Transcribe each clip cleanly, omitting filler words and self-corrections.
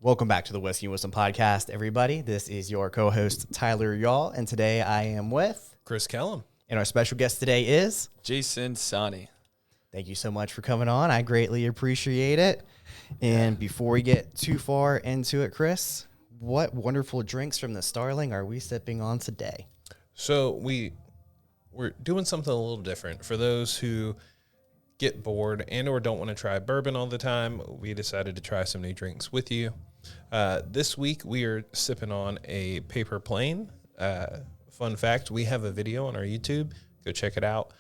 Welcome back to the Whiskey and Wisdom Podcast, everybody. This is your co-host, Tyler Y'all, and today I am with... Chris Kellum. And our special guest today is... Jason Sani. Thank you so much for coming on. I greatly appreciate it. And before we get too far into it, Chris, what wonderful drinks from the Starling are we sipping on today? So we're doing something a little different. For those who get bored and or don't want to try bourbon all the time, we decided to try some new drinks with you. This week we are sipping on a paper plane. Fun fact, we have a video on our YouTube. Go check it out,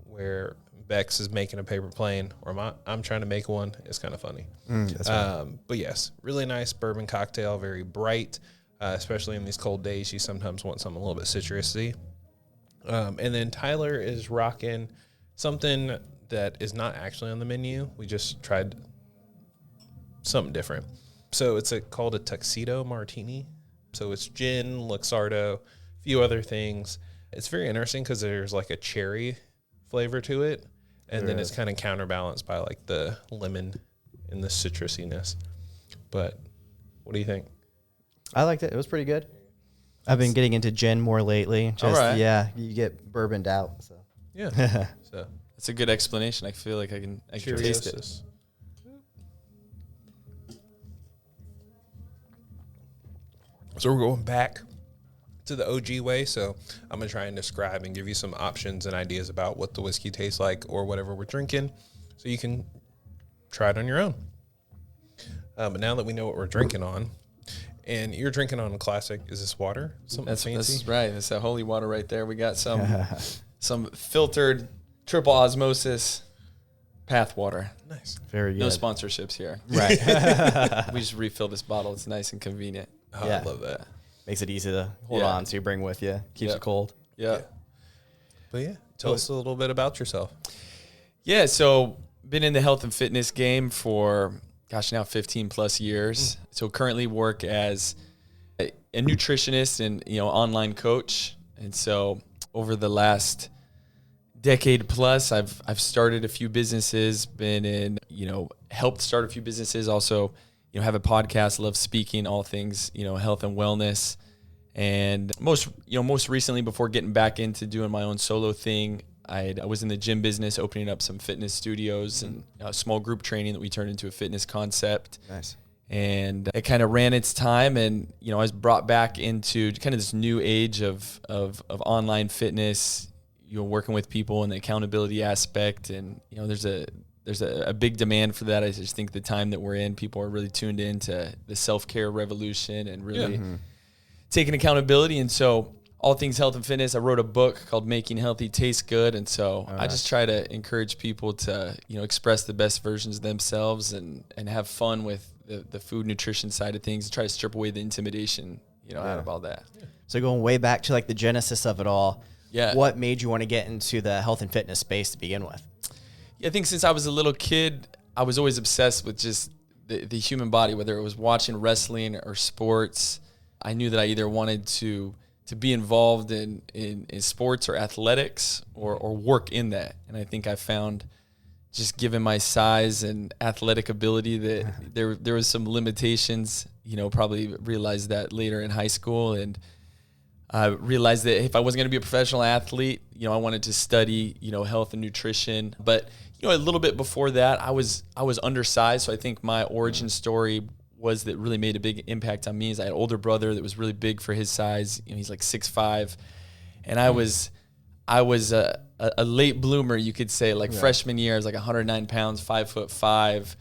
where Bex is making a paper plane, or I'm trying to make one. It's kind of funny. That's right. But yes, really nice bourbon cocktail, very bright, especially in these cold days. You sometimes want something a little bit citrusy. And then Tyler is rocking something that is not actually on the menu. We just tried something different. So it's called a Tuxedo Martini. So it's gin, Luxardo, a few other things. It's very interesting because there's like a cherry flavor to it. And then it's kind of counterbalanced by like the lemon and the citrusiness. But what do you think? I liked it. It was pretty good. I've been getting into gin more lately. Just, all right. Yeah, you get bourboned out. So Yeah. So That's a good explanation. I feel like I can taste it. So we're going back to the OG way. So I'm going to try and describe and give you some options and ideas about what the whiskey tastes like or whatever we're drinking, so you can try it on your own. But now that we know what we're drinking on, and you're drinking on a classic, is this water? Something fancy? That's right. That's that holy water right there. We got some filtered triple osmosis path water. Nice. very good. No sponsorships here. Right. We just refill this bottle. It's nice and convenient. Oh, Yeah. I love that. Makes it easy to hold Yeah. on to, bring with you. Keeps Yeah. it cold. Yeah. But yeah, tell us a little bit about yourself. Yeah. So been in the health and fitness game for, now 15 plus years. So currently work as a nutritionist and, online coach. And so over the last decade plus, I've started a few businesses, been in, helped start a few businesses, also, have a podcast, love speaking, all things, health and wellness. And most recently, before getting back into doing my own solo thing, I was in the gym business, opening up some fitness studios and a small group training that we turned into a fitness concept. Nice. And it kind of ran its time, and I was brought back into kind of this new age of online fitness, working with people and the accountability aspect. And there's a big demand for that. I just think the time that we're in, people are really tuned into the self-care revolution and really taking accountability. And so all things health and fitness, I wrote a book called Making Healthy Taste Good. And so I just try to encourage people to, express the best versions of themselves and have fun with the food nutrition side of things, and try to strip away the intimidation, out of all that. So going way back to like the genesis of it all, what made you want to get into the health and fitness space to begin with? Yeah, I think since I was a little kid, I was always obsessed with just the human body, whether it was watching wrestling or sports. I knew that I either wanted to be involved in sports or athletics or work in that. And I think I found, just given my size and athletic ability, that there was some limitations, probably realized that later in high school. And I realized that if I wasn't going to be a professional athlete, I wanted to study, health and nutrition. But, a little bit before that, I was undersized. So I think my origin story was that really made a big impact on me. Is I had an older brother that was really big for his size. He's like 6'5", and I was a late bloomer, you could say. Like freshman year, I was like 109 pounds, 5'5".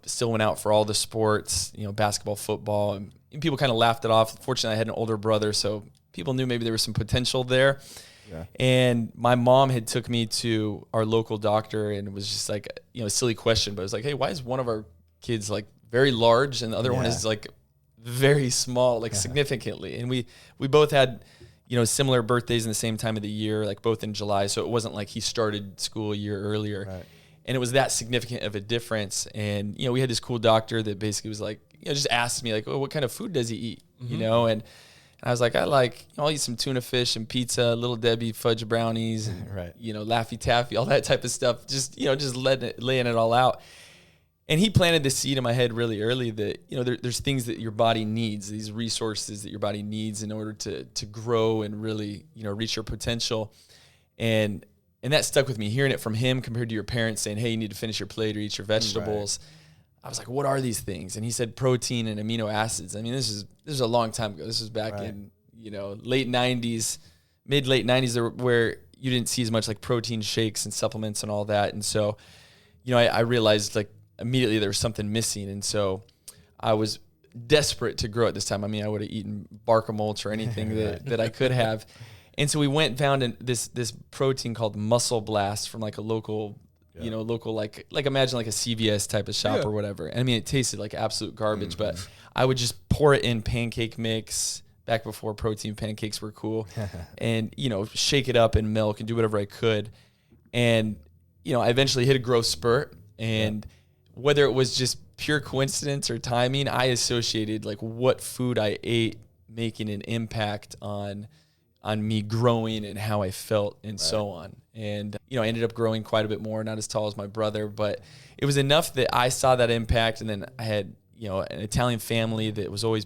Still went out for all the sports, basketball, football, and people kind of laughed it off. Fortunately, I had an older brother, so people knew maybe there was some potential there. Yeah. And my mom had took me to our local doctor, and it was just like, a silly question, but it was like, hey, why is one of our kids like very large and the other one is like very small, like significantly? And we both had, similar birthdays in the same time of the year, like both in July. So it wasn't like he started school a year earlier. Right. And it was that significant of a difference. And, we had this cool doctor that basically was like, just asked me like, oh, what kind of food does he eat? And I was like, I'll eat some tuna fish and pizza, Little Debbie fudge brownies, and, Laffy Taffy, all that type of stuff. Just, just laying it all out. And he planted the seed in my head really early that, there's things that your body needs, these resources that your body needs in order to grow and really, reach your potential. And that stuck with me, hearing it from him compared to your parents saying, hey, you need to finish your plate or eat your vegetables. Right. I was like, what are these things? And he said protein and amino acids. I mean, this is a long time ago. This was back in, late 90s, mid-late 90s, where you didn't see as much like protein shakes and supplements and all that. And so, I realized like immediately there was something missing. And so I was desperate to grow at this time. I mean, I would have eaten Barca Mulch or anything that I could have. And so we went and found this protein called Muscle Blast from like a local, like imagine like a CVS type of shop or whatever. And I mean, it tasted like absolute garbage, but I would just pour it in pancake mix back before protein pancakes were cool and, shake it up in milk and do whatever I could. And, I eventually hit a growth spurt, and whether it was just pure coincidence or timing, I associated like what food I ate making an impact on me growing and how I felt and so on. And, I ended up growing quite a bit more, not as tall as my brother, but it was enough that I saw that impact. And then I had, an Italian family that was always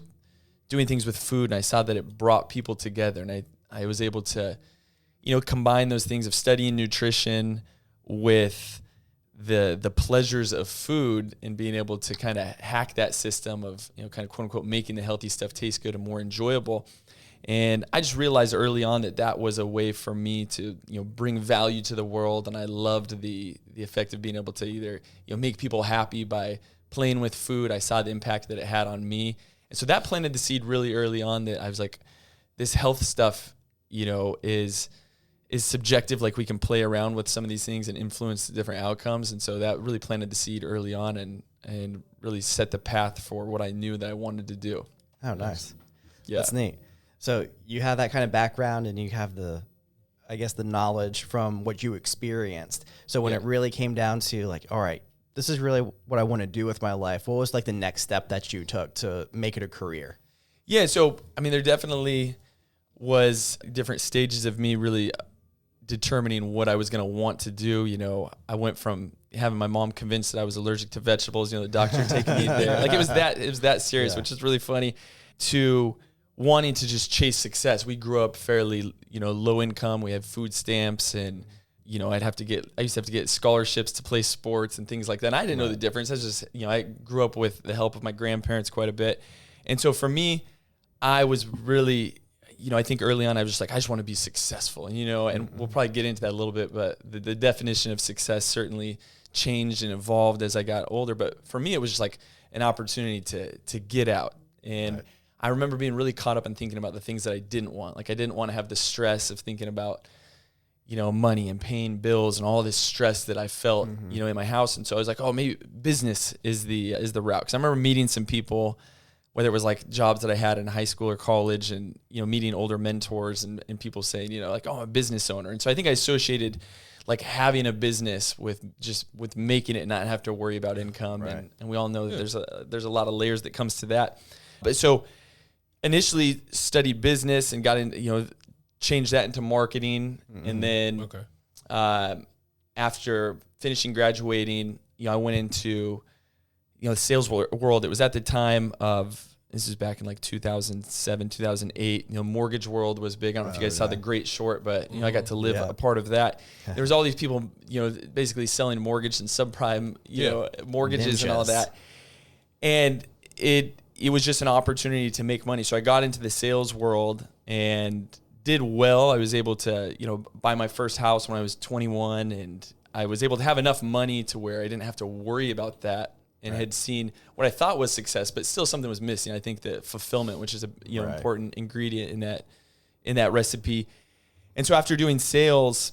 doing things with food, and I saw that it brought people together. And I was able to, combine those things of studying nutrition with the pleasures of food and being able to kind of hack that system of, kind of quote unquote, making the healthy stuff taste good and more enjoyable. And I just realized early on that was a way for me to, bring value to the world. And I loved the effect of being able to either, make people happy by playing with food. I saw the impact that it had on me. And so that planted the seed really early on that I was like, this health stuff, is subjective. Like we can play around with some of these things and influence the different outcomes. And so that really planted the seed early on and really set the path for what I knew that I wanted to do. Oh, nice. Yeah. That's neat. So you have that kind of background and you have the knowledge from what you experienced. So when it really came down to like, all right, this is really what I want to do with my life, what was like the next step that you took to make it a career? Yeah. So, I mean, there definitely was different stages of me really determining what I was going to want to do. I went from having my mom convinced that I was allergic to vegetables, the doctor taking me there. Like it was that serious, which is really funny, to wanting to just chase success. We grew up fairly, low income. We had food stamps and, I used to have to get scholarships to play sports and things like that. And I didn't know the difference. I was just, I grew up with the help of my grandparents quite a bit. And so for me, I was really, I think early on I was just like, I just want to be successful. And we'll probably get into that a little bit, but the definition of success certainly changed and evolved as I got older. But for me, it was just like an opportunity to get out. And I remember being really caught up in thinking about the things that I didn't want. Like I didn't want to have the stress of thinking about, money and paying bills and all this stress that I felt, in my house. And so I was like, oh, maybe business is the route. Cause I remember meeting some people, whether it was like jobs that I had in high school or college and, meeting older mentors and people saying, like, oh, I'm a business owner. And so I think I associated like having a business with making it and not have to worry about income. Right. And we all know that there's a lot of layers that comes to that. But so initially studied business and got in, changed that into marketing. And then after finishing graduating, I went into, the sales world. It was at the time of, this is back in like 2007, 2008, mortgage world was big. I don't know if you guys saw The Great Short, but, I got to live a part of that. There was all these people, basically selling mortgage and subprime, mortgages Ninjas. And all that. And it was just an opportunity to make money. So I got into the sales world and did well. I was able to, buy my first house when I was 21, and I was able to have enough money to where I didn't have to worry about that, and had seen what I thought was success, but still something was missing. I think the fulfillment, which is a important ingredient in that recipe. And so after doing sales,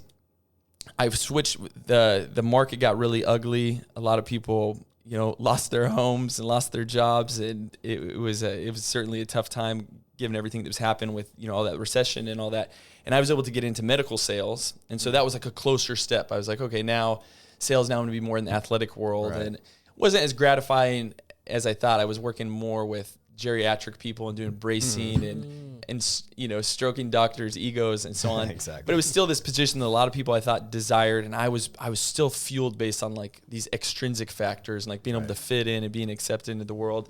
I've switched. The market got really ugly. A lot of people, lost their homes and lost their jobs, and it was certainly a tough time given everything that was happening with, all that recession and all that. And I was able to get into medical sales. And so that was like a closer step. I was like, okay, now sales now going to be more in the athletic world. Right. And it wasn't as gratifying as I thought. I was working more with geriatric people and doing bracing and and stroking doctors' egos and so on. Exactly. But it was still this position that a lot of people I thought desired, and I was still fueled based on like these extrinsic factors and like being able to fit in and being accepted into the world.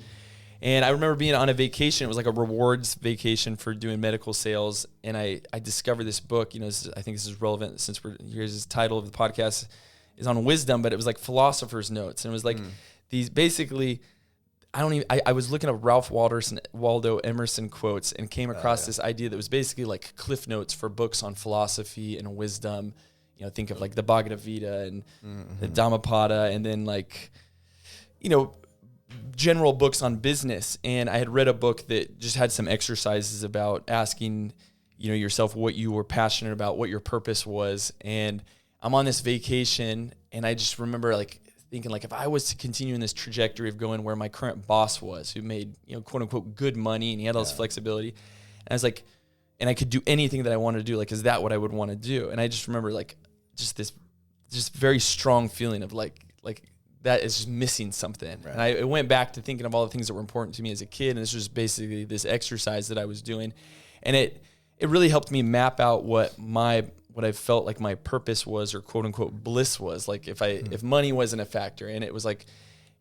And I remember being on a vacation. It was like a rewards vacation for doing medical sales. And I discovered this book. I think this is relevant since here's the title of the podcast is on wisdom, but it was like philosopher's notes. And it was like these basically, I was looking up Ralph Waldo Emerson quotes and came across this idea that was basically like cliff notes for books on philosophy and wisdom. Think of like the Bhagavad Gita and the Dhammapada, and then like, general books on business. And I had read a book that just had some exercises about asking, yourself what you were passionate about, what your purpose was. And I'm on this vacation, and I just remember like thinking like, if I was to continue in this trajectory of going where my current boss was, who made, quote unquote good money, and he had all this flexibility. And I was like, and I could do anything that I wanted to do. Like, is that what I would want to do? And I just remember like just this very strong feeling of like that is just missing something. Right. And I went back to thinking of all the things that were important to me as a kid. And this was basically this exercise that I was doing. And it really helped me map out what I felt like my purpose was, or quote unquote bliss was. Like if money wasn't a factor, and it was like,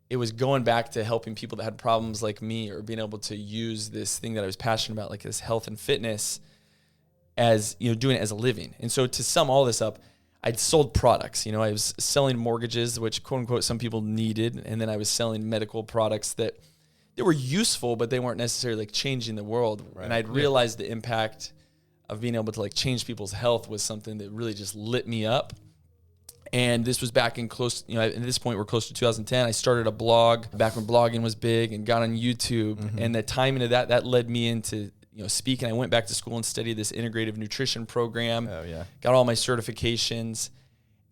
it was going back to helping people that had problems like me, or being able to use this thing that I was passionate about, like this health and fitness, as, doing it as a living. And so to sum all this up, I'd sold products. I was selling mortgages, which quote unquote some people needed, and then I was selling medical products that they were useful, but they weren't necessarily like changing the world. Right. And I'd realized the impact of being able to like change people's health was something that really just lit me up. And this was back in close, at this point we're close to 2010. I started a blog back when blogging was big, and got on YouTube. And the timing of that led me into speaking. I went back to school and studied this integrative nutrition program. Oh, yeah. Got all my certifications,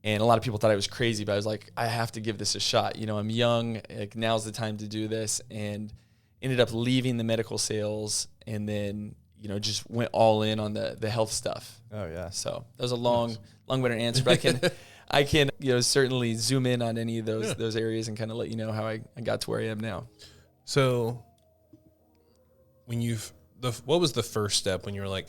and a lot of people thought I was crazy, but I was like, I have to give this a shot. I'm young, like now's the time to do this. And ended up leaving the medical sales, and then, just went all in on the health stuff. Oh yeah. So that was a long-winded answer, but I can certainly zoom in on any of those areas and kind of let you know how I got to where I am now. So when what was the first step when you were like,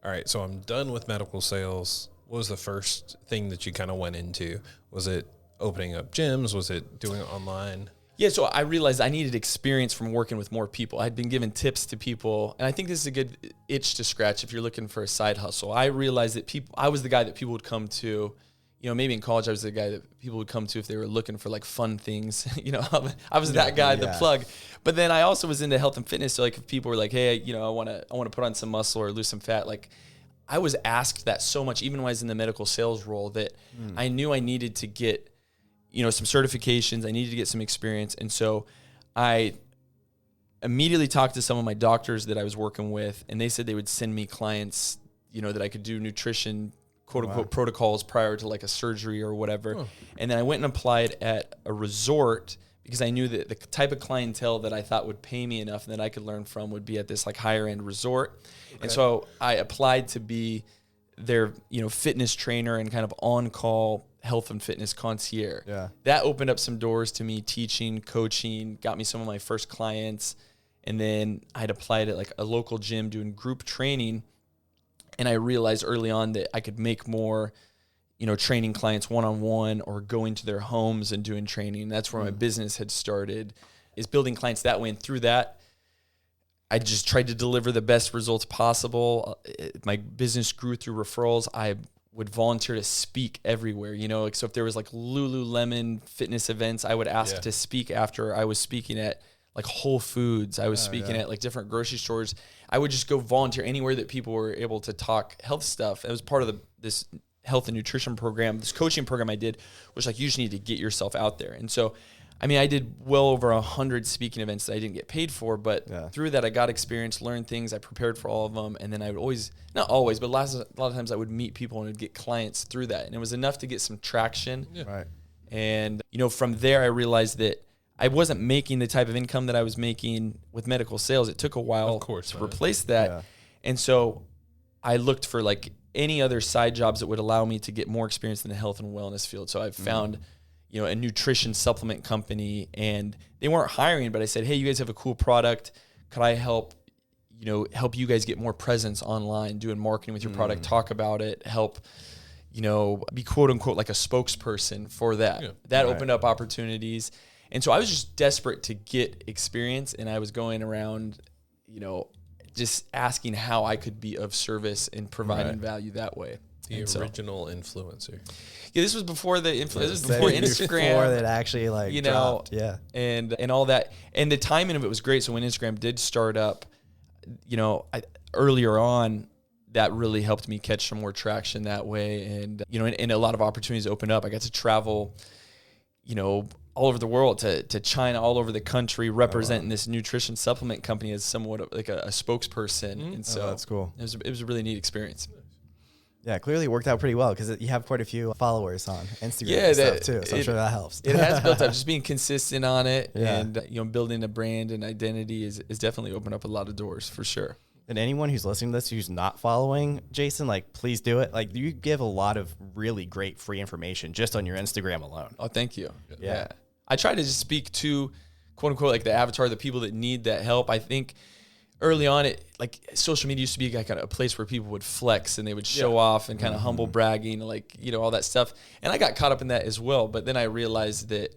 all right, so I'm done with medical sales? What was the first thing that you kind of went into? Was it opening up gyms? Was it doing it online? Yeah, so I realized I needed experience from working with more people. I'd been giving tips to people, and I think this is a good itch to scratch if you're looking for a side hustle. I realized that I was the guy that people would come to. Maybe in college I was the guy that people would come to if they were looking for like fun things. I was that guy, the plug. But then I also was into health and fitness. So like if people were like, hey, I want to put on some muscle or lose some fat, like I was asked that so much, even when I was in the medical sales role, that I knew I needed to get, some certifications. I needed to get some experience. And so I immediately talked to some of my doctors that I was working with, and they said they would send me clients, that I could do nutrition, quote unquote, protocols prior to like a surgery or whatever. Oh. And then I went and applied at a resort, because I knew that the type of clientele that I thought would pay me enough and that I could learn from would be at this like higher end resort. Okay. And so I applied to be their, fitness trainer and kind of on-call health and fitness concierge. Yeah. That opened up some doors to me teaching, coaching, got me some of my first clients. And then I'd applied at like a local gym doing group training. And I realized early on that I could make more, training clients one-on-one or going to their homes and doing training. That's where my business had started, is building clients that way. And through that, I just tried to deliver the best results possible. My business grew through referrals. I would volunteer to speak everywhere, so if there was like Lululemon fitness events, I would ask to speak after I was speaking at like Whole Foods. I was speaking at like different grocery stores. I would just go volunteer anywhere that people were able to talk health stuff. It was part of this health and nutrition program, this coaching program I did, was like, you just need to get yourself out there. And so, I did well over 100 speaking events that I didn't get paid for, but through that I got experience, learned things, I prepared for all of them. And then I would always, not always, but a lot of times I would meet people and would get clients through that. And it was enough to get some traction. Yeah. Right. And, from there I realized that I wasn't making the type of income that I was making with medical sales. It took a while to replace that. Yeah. And so I looked for like any other side jobs that would allow me to get more experience in the health and wellness field. So I found, a nutrition supplement company, and they weren't hiring, but I said, hey, you guys have a cool product. Could I help, help you guys get more presence online, doing marketing with your product, talk about it, help, be quote unquote like a spokesperson for that. Yeah. That opened up opportunities. And so I was just desperate to get experience, and I was going around, just asking how I could be of service and providing value that way. The original influencer. Yeah, this was before the influencer. This was before Instagram. Before that actually dropped. Yeah. And all that. And the timing of it was great. So when Instagram did start up, earlier on, that really helped me catch some more traction that way. And, and a lot of opportunities opened up. I got to travel, all over the world, to China, all over the country, representing this nutrition supplement company as somewhat like a spokesperson. And so that's cool. It was a really neat experience. Yeah, clearly it worked out pretty well because you have quite a few followers on Instagram and stuff too. So I'm sure that helps. It has built up. Just being consistent on it and building a brand and identity is definitely opened up a lot of doors for sure. And anyone who's listening to this who's not following Jason, please do it. You give a lot of really great free information just on your Instagram alone. Oh, thank you. Yeah. I try to just speak to, quote unquote, the avatar, the people that need that help. I think early on, social media used to be a place where people would flex and they would show off and kind of humble bragging, all that stuff. And I got caught up in that as well. But then I realized that,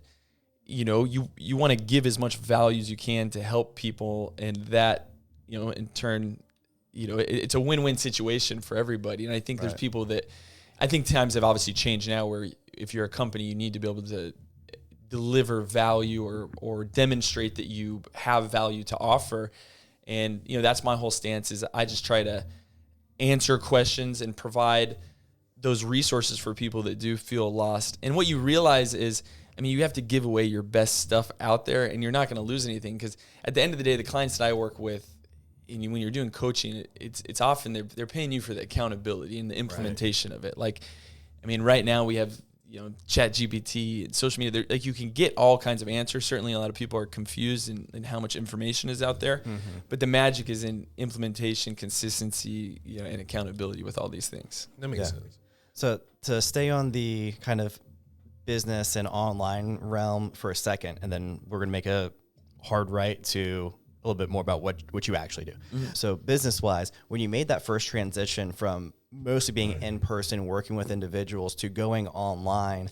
you want to give as much value as you can to help people, and that, in turn, it's a win-win situation for everybody. And I think there's people that, I think times have obviously changed now where if you're a company, you need to be able to deliver value or demonstrate that you have value to offer. And, that's my whole stance is I just try to answer questions and provide those resources for people that do feel lost. And what you realize is, you have to give away your best stuff out there, and you're not going to lose anything, because at the end of the day, the clients that I work with, and when you're doing coaching, it's often they're paying you for the accountability and the implementation of it. Right now we have, Chat GPT and social media, you can get all kinds of answers. Certainly a lot of people are confused in how much information is out there, but the magic is in implementation, consistency, and accountability with all these things. That makes sense. So to stay on the kind of business and online realm for a second, and then we're going to make a hard right to a little bit more about what you actually do. So business wise, when you made that first transition from mostly being in person, working with individuals, to going online,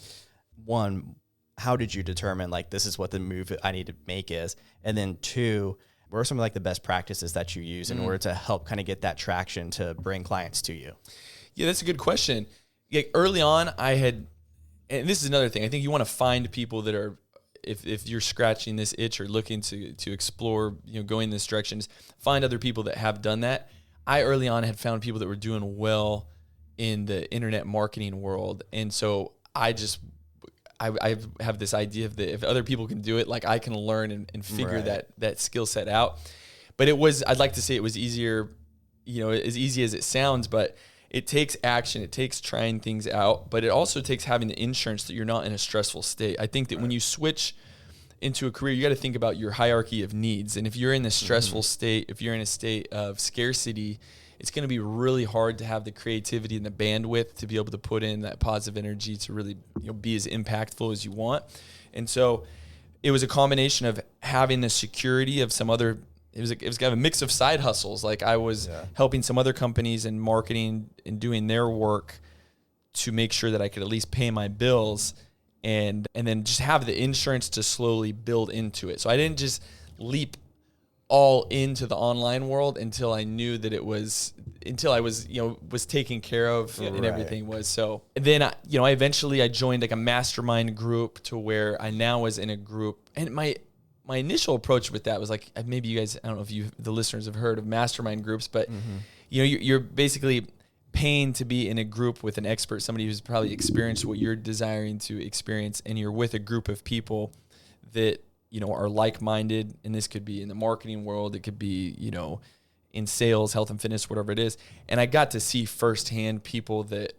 one, how did you determine this is what the move I need to make is? And then two, what are some of the best practices that you use in order to help kind of get that traction to bring clients to you? Yeah, that's a good question. Early on and this is another thing, I think you want to find people that are, if you're scratching this itch or looking to explore, going this direction, just find other people that have done that. I early on had found people that were doing well in the internet marketing world. And so I have this idea of that if other people can do it, I can learn and figure that skill set out. But I'd like to say it was easier, as easy as it sounds, but it takes action. It takes trying things out, but it also takes having the insurance that you're not in a stressful state. I think that when you switch into a career, you got to think about your hierarchy of needs. And if you're in a stressful state, if you're in a state of scarcity, it's going to be really hard to have the creativity and the bandwidth to be able to put in that positive energy to really be as impactful as you want. And so it was a combination of having the security of some other. It was kind of a mix of side hustles. I was helping some other companies in marketing and doing their work to make sure that I could at least pay my bills, and then just have the insurance to slowly build into it. So I didn't just leap all into the online world until I knew that I was taken care of and everything was. So and then I eventually joined a mastermind group to where I now was in a group, and my initial approach with that was maybe you guys, I don't know if the listeners have heard of mastermind groups, but you're basically paying to be in a group with an expert, somebody who's probably experienced what you're desiring to experience, and you're with a group of people that are like-minded. And this could be in the marketing world, it could be in sales, health and fitness, whatever it is. And I got to see firsthand people that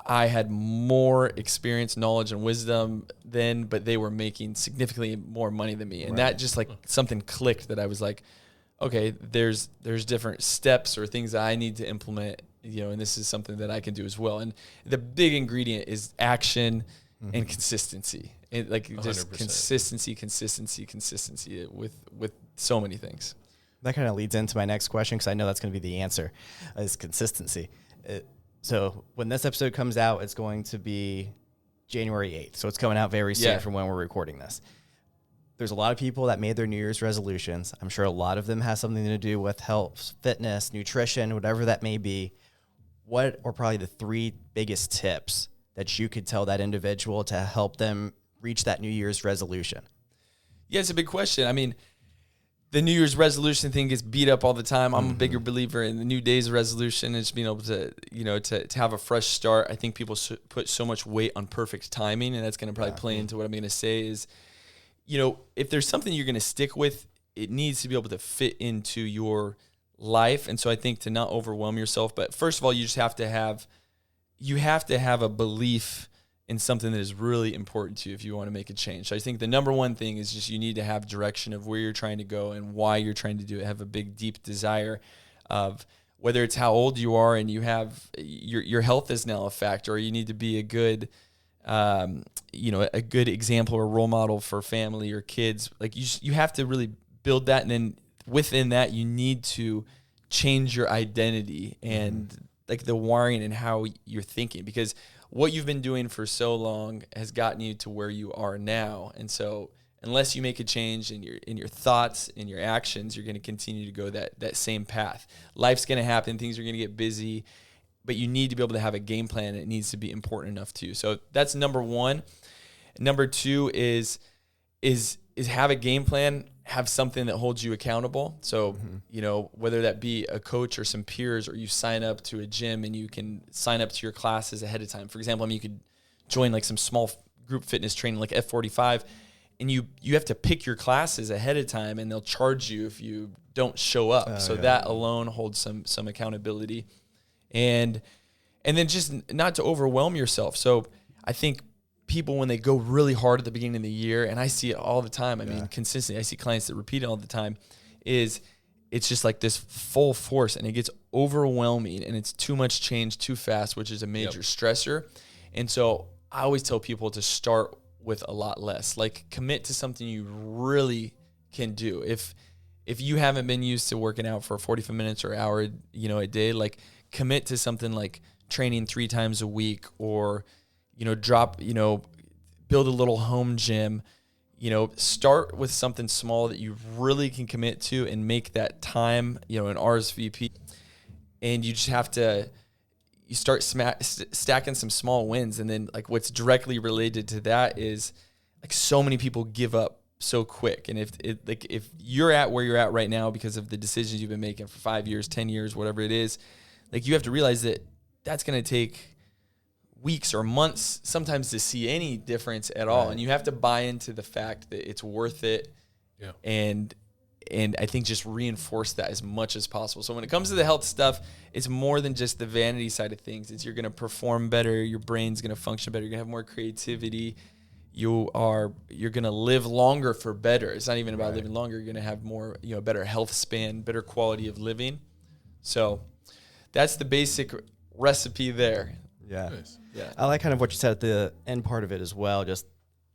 I had more experience, knowledge, and wisdom than, but they were making significantly more money than me. And that just something clicked that I was okay, there's different steps or things that I need to implement, and this is something that I can do as well. And the big ingredient is action and consistency. Just 100%. consistency with so many things. That kind of leads into my next question, because I know that's going to be the answer, is consistency. So when this episode comes out, it's going to be January 8th. So it's coming out very soon from when we're recording this. There's a lot of people that made their New Year's resolutions. I'm sure a lot of them has something to do with health, fitness, nutrition, whatever that may be. What are probably the 3 biggest tips that you could tell that individual to help them reach that New Year's resolution? Yeah, it's a big question. I mean, the New Year's resolution thing gets beat up all the time. I'm a bigger believer in the New Day's resolution and just being able to, to have a fresh start. I think people put so much weight on perfect timing, and that's going to probably play into what I'm going to say is, if there's something you're going to stick with, it needs to be able to fit into your life. And so I think to not overwhelm yourself, but first of all, you have to have a belief in something that is really important to you if you want to make a change. So I think the number one thing is just you need to have direction of where you're trying to go and why you're trying to do it. Have a big, deep desire of whether it's how old you are and you have your health is now a factor, or you need to be a good a good example or role model for family or kids. Like you have to really build that, and then within that you need to change your identity and like the wiring and how you're thinking, because what you've been doing for so long has gotten you to where you are now. And so unless you make a change in your thoughts and your actions, you're going to continue to go that same path. Life's going to happen, things are going to get busy, but you need to be able to have a game plan. It needs to be important enough to you. So that's number one. Number two is have a game plan, have something that holds you accountable. So, whether that be a coach or some peers, or you sign up to a gym and you can sign up to your classes ahead of time. For example, you could join like some small group fitness training like F45, and you have to pick your classes ahead of time, and they'll charge you if you don't show up. That alone holds some accountability. And then just not to overwhelm yourself. So I think people, when they go really hard at the beginning of the year, and I see it all the time, I mean, consistently, I see clients that repeat it all the time, it's just like this full force, and it gets overwhelming, and it's too much change too fast, which is a major stressor. And so I always tell people to start with a lot less. Like, commit to something you really can do. If you haven't been used to working out for 45 minutes or an hour, a day, like, commit to something like training 3 times a week, or, build a little home gym. Start with something small that you really can commit to and make that time, an RSVP. And you just have to, you start stacking some small wins. And then like what's directly related to that is like so many people give up so quick. And if you're at where you're at right now because of the decisions you've been making for 5 years, 10 years, whatever it is, like you have to realize that that's going to take weeks or months sometimes to see any difference at all. And you have to buy into the fact that it's worth it. Yeah. And I think just reinforce that as much as possible. So when it comes to the health stuff, it's more than just the vanity side of things. It's you're going to perform better, your brain's going to function better, you're going to have more creativity. You're going to live longer for better. It's not even about living longer. You're going to have more, better health span, better quality of living. So that's the basic recipe there. Yeah. Nice. Yeah. I like kind of what you said at the end part of it as well. Just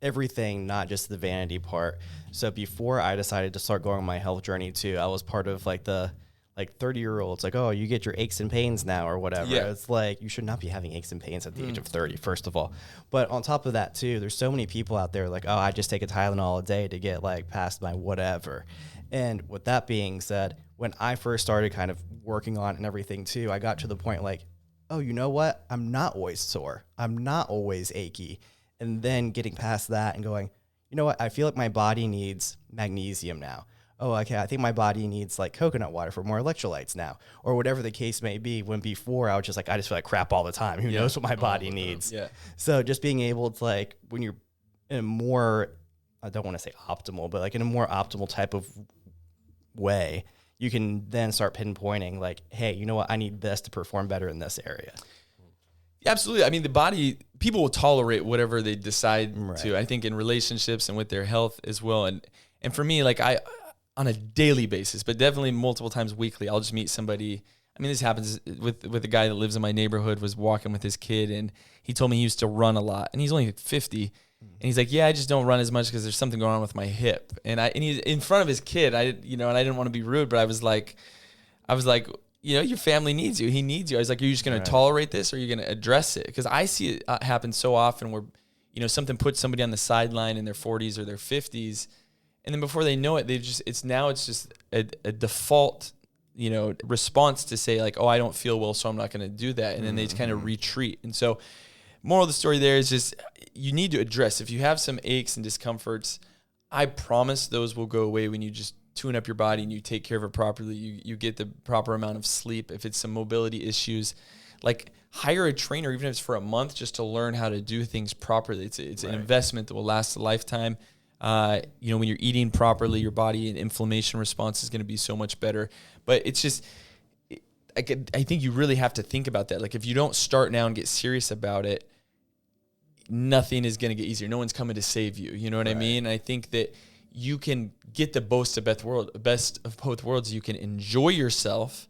everything, not just the vanity part. So before I decided to start going on my health journey too, I was part of like the 30-year-olds, like, oh, you get your aches and pains now or whatever. Yeah. It's like, you should not be having aches and pains at the age of 30, first of all. But on top of that too, there's so many people out there like, oh, I just take a Tylenol a day to get like past my whatever. And with that being said, when I first started kind of working on it and everything too, I got to the point like, oh, you know what? I'm not always sore. I'm not always achy. And then getting past that and going, you know what? I feel like my body needs magnesium now. Oh, okay, I think my body needs like coconut water for more electrolytes now, or whatever the case may be, when before I was just like, I just feel like crap all the time. Who knows what my body needs? Yeah. So just being able to like, when you're in a more, I don't want to say optimal, but like in a more optimal type of way, you can then start pinpointing like, hey, you know what? I need this to perform better in this area. Yeah, absolutely. I mean, the body, people will tolerate whatever they decide to, I think in relationships and with their health as well. And for me, like on a daily basis, but definitely multiple times weekly, I'll just meet somebody. I mean, this happens with a guy that lives in my neighborhood, was walking with his kid, and he told me he used to run a lot, and he's only 50, And he's like, yeah, I just don't run as much because there's something going on with my hip. And he's in front of his kid. And I didn't want to be rude, but I was like, your family needs you. He needs you. I was like, are you just going to tolerate this, or are you going to address it? Because I see it happen so often where, something puts somebody on the sideline in their 40s or their 50s, and then before they know it, it's just a default, response to say like, oh, I don't feel well, so I'm not going to do that. And then they just kind of retreat. And so moral of the story there is just, you need to address, if you have some aches and discomforts, I promise those will go away when you just tune up your body and you take care of it properly. You get the proper amount of sleep. If it's some mobility issues, like hire a trainer, even if it's for a month, just to learn how to do things properly. It's an investment that will last a lifetime. When you're eating properly, your body and inflammation response is going to be so much better. But it's just, I think you really have to think about that. Like if you don't start now and get serious about it, nothing is going to get easier. No one's coming to save you. You know what I mean? And I think that you can get the best of both worlds. You can enjoy yourself,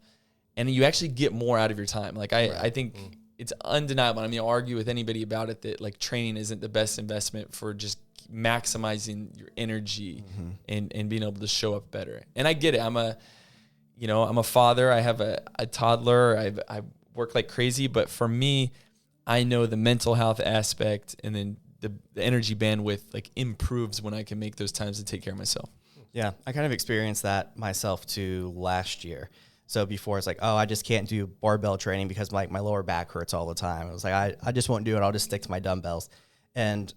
and you actually get more out of your time. Like I think it's undeniable. I mean, I'll argue with anybody about it that like training isn't the best investment for just maximizing your energy and being able to show up better. And I get it. I'm a father. I have a toddler. I work like crazy, but for me, I know the mental health aspect, and then the energy bandwidth like improves when I can make those times to take care of myself. Yeah, I kind of experienced that myself too last year. So before it's like, oh, I just can't do barbell training because like my lower back hurts all the time. I was like, I just won't do it. I'll just stick to my dumbbells. And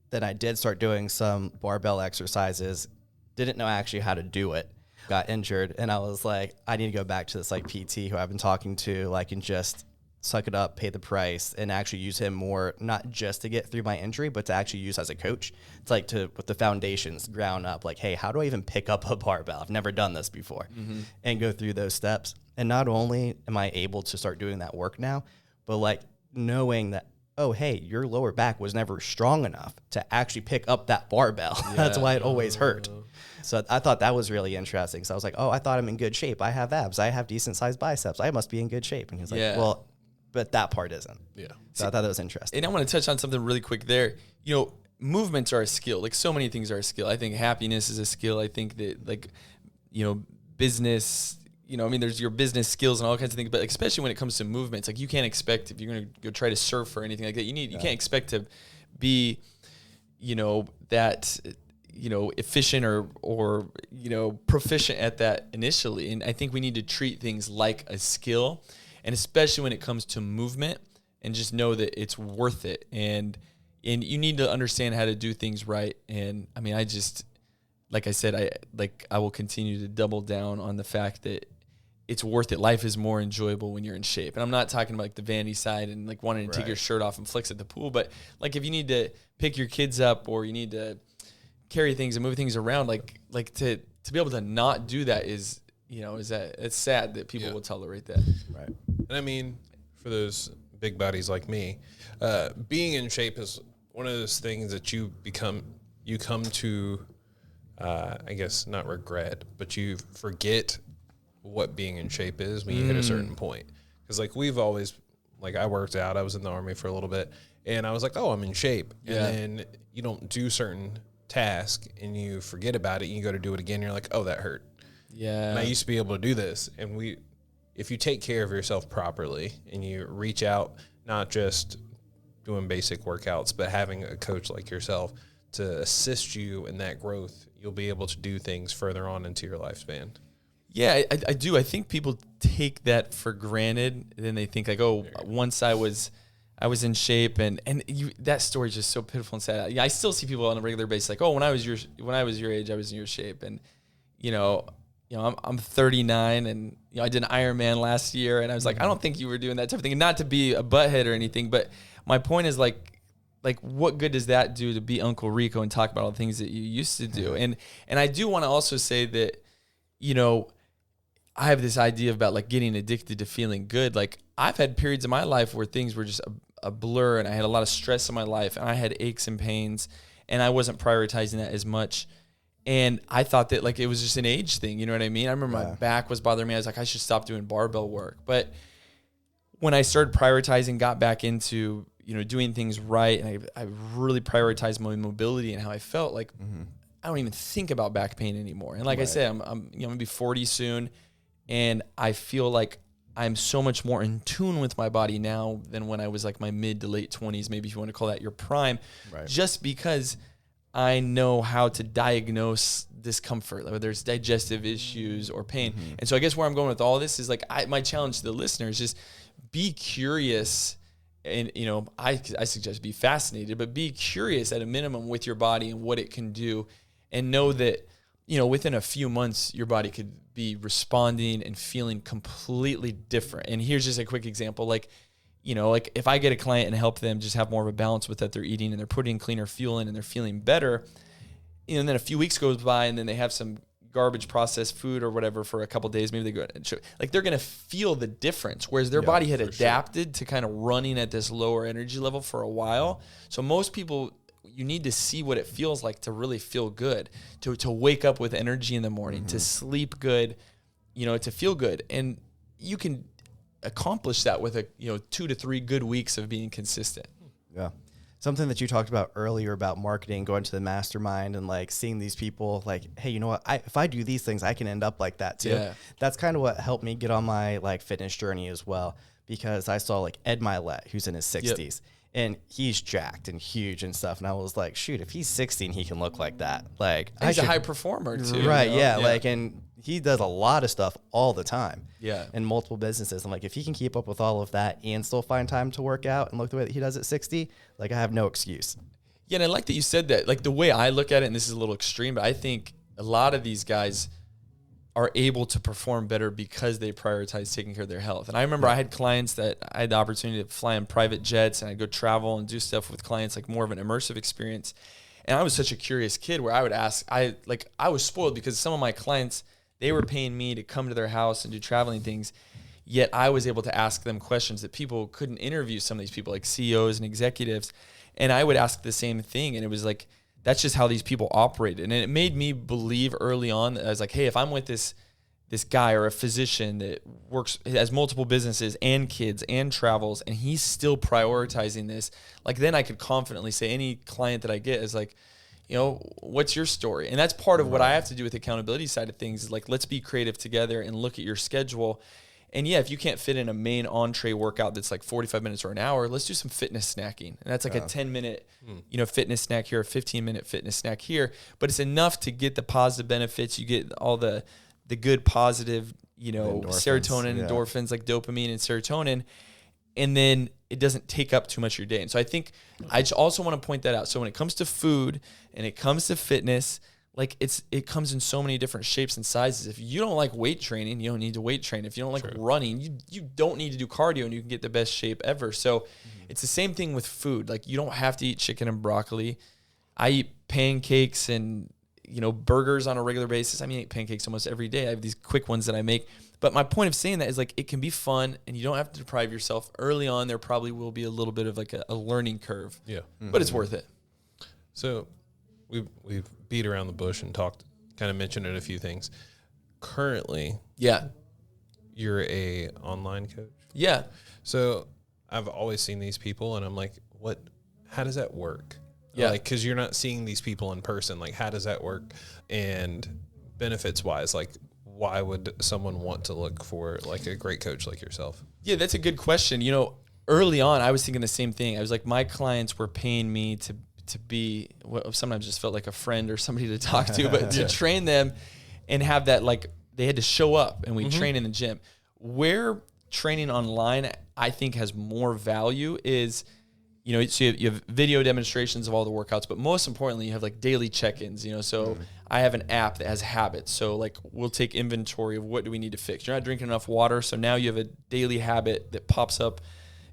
then I did start doing some barbell exercises. Didn't know actually how to do it. Got injured, and I was like, I need to go back to this like PT who I've been talking to, like, and just suck it up, pay the price, and actually use him more, not just to get through my injury, but to actually use as a coach. It's like with the foundations ground up, like, hey, how do I even pick up a barbell? I've never done this before, and go through those steps. And not only am I able to start doing that work now, but like knowing that, oh, hey, your lower back was never strong enough to actually pick up that barbell. Yeah. That's why it always hurt. So I thought that was really interesting. So I was like, oh, I thought I'm in good shape. I have abs. I have decent sized biceps. I must be in good shape. And he's like, well, but that part isn't. Yeah. So I thought that was interesting. And I want to touch on something really quick there. Movements are a skill. Like so many things are a skill. I think happiness is a skill. I think that business, there's your business skills and all kinds of things, but like, especially when it comes to movements, like you can't expect, if you're going to go try to surf or anything like that, you can't expect to be, that, efficient or proficient at that initially. And I think we need to treat things like a skill, and especially when it comes to movement, and just know that it's worth it. And you need to understand how to do things right. And I mean, like I said, I will continue to double down on the fact that it's worth it. Life is more enjoyable when you're in shape. And I'm not talking about like the vanity side and like wanting to take your shirt off and flex at the pool, but like if you need to pick your kids up, or you need to carry things and move things around, like to be able to not do that is, it's sad that people will tolerate that. Right. And I mean, for those big bodies like me, being in shape is one of those things that you come to, I guess not regret, but you forget what being in shape is when you hit a certain point. Because like we've always, like I worked out, I was in the Army for a little bit, and I was like, oh, I'm in shape. And then you don't do certain tasks and you forget about it and you go to do it again, and you're like, oh, that hurt. Yeah. And I used to be able to do this. And if you take care of yourself properly and you reach out, not just doing basic workouts, but having a coach like yourself to assist you in that growth, you'll be able to do things further on into your lifespan. Yeah, I do. I think people take that for granted. Then they think like, oh, once I was in shape, and that story is just so pitiful and sad. Yeah, I still see people on a regular basis like, oh, when I was your age, I was in your shape. And I'm 39, and I did an Ironman last year, and I was like, I don't think you were doing that type of thing. And not to be a butthead or anything, but my point is like what good does that do to be Uncle Rico and talk about all the things that you used to do? And I do want to also say that, I have this idea about like getting addicted to feeling good. Like I've had periods in my life where things were just a blur, and I had a lot of stress in my life, and I had aches and pains, and I wasn't prioritizing that as much. And I thought that like it was just an age thing. You know what I mean? I remember my back was bothering me. I was like, I should stop doing barbell work. But when I started prioritizing, got back into, doing things right. And I really prioritized my mobility and how I felt. Like, I don't even think about back pain anymore. And like I said, I'm going to be 40 soon. And I feel like I'm so much more in tune with my body now than when I was like my mid to late 20s, maybe if you want to call that your prime, just because I know how to diagnose discomfort, whether there's digestive issues or pain. And so I guess where I'm going with all this is like, my challenge to the listeners is be curious. And, I suggest be fascinated, but be curious at a minimum with your body and what it can do, and know that, within a few months, your body could be responding and feeling completely different. And here's just a quick example. Like if I get a client and help them just have more of a balance with what they're eating, and they're putting cleaner fuel in and they're feeling better, and then a few weeks goes by and then they have some garbage processed food or whatever for a couple of days, maybe they go like they're going to feel the difference, whereas their body had adapted to kind of running at this lower energy level for a while. So most people, you need to see what it feels like to really feel good, to wake up with energy in the morning, to sleep good, to feel good. And you can accomplish that with 2 to 3 good weeks of being consistent. Yeah. Something that you talked about earlier about marketing, going to the mastermind and like seeing these people like, hey, you know what? If I do these things, I can end up like that too. Yeah. That's kind of what helped me get on my like fitness journey as well, because I saw like Ed Milet, who's in his 60s. And he's jacked and huge and stuff. And I was like, shoot, if he's 16, he can look like that. Like, he's a high performer too. Right. Yeah. Like, and he does a lot of stuff all the time. Yeah. In multiple businesses. I'm like, if he can keep up with all of that and still find time to work out and look the way that he does at 60, like, I have no excuse. Yeah. And I like that you said that. Like, the way I look at it, and this is a little extreme, but I think a lot of these guys are able to perform better because they prioritize taking care of their health. And I remember I had clients that I had the opportunity to fly in private jets, and I'd go travel and do stuff with clients, like more of an immersive experience. And I was such a curious kid where I would ask, I was spoiled because some of my clients, they were paying me to come to their house and do traveling things. Yet I was able to ask them questions that people couldn't interview, some of these people like CEOs and executives. And I would ask the same thing. And it was like, that's just how these people operated. And it made me believe early on that I was like, hey, if I'm with this guy or a physician that has multiple businesses and kids and travels, and he's still prioritizing this, like, then I could confidently say any client that I get is like, what's your story? And that's part of what I have to do with the accountability side of things is like, let's be creative together and look at your schedule. And yeah, if you can't fit in a main entree workout that's like 45 minutes or an hour, let's do some fitness snacking. And that's like a 10-minute, fitness snack here, a 15-minute fitness snack here. But it's enough to get the positive benefits. You get all the good positive, serotonin, endorphins, like dopamine and serotonin. And then it doesn't take up too much of your day. And so I think I just also want to point that out. So when it comes to food and it comes to fitness, like it comes in so many different shapes and sizes. If you don't like weight training, you don't need to weight train. If you don't like running, you don't need to do cardio, and you can get the best shape ever. So it's the same thing with food. Like, you don't have to eat chicken and broccoli. I eat pancakes and burgers on a regular basis. I eat pancakes almost every day. I have these quick ones that I make. But my point of saying that is like, it can be fun and you don't have to deprive yourself. Early on, there probably will be a little bit of like a learning curve. Yeah. But it's worth it. So we've beat around the bush and kind of mentioned a few things. Currently, you're a online coach. Yeah. So I've always seen these people and I'm like, how does that work? Yeah. Like, cause you're not seeing these people in person. Like, how does that work? And benefits wise, like, why would someone want to look for like a great coach like yourself? Yeah, that's a good question. Early on, I was thinking the same thing. I was like, my clients were paying me to be what sometimes just felt like a friend or somebody to talk to, but to train them and have that, like, they had to show up and we train in the gym. Where training online, I think, has more value is, so you have video demonstrations of all the workouts, but most importantly, you have like daily check-ins, so I have an app that has habits. So like, we'll take inventory of what do we need to fix. You're not drinking enough water. So now you have a daily habit that pops up,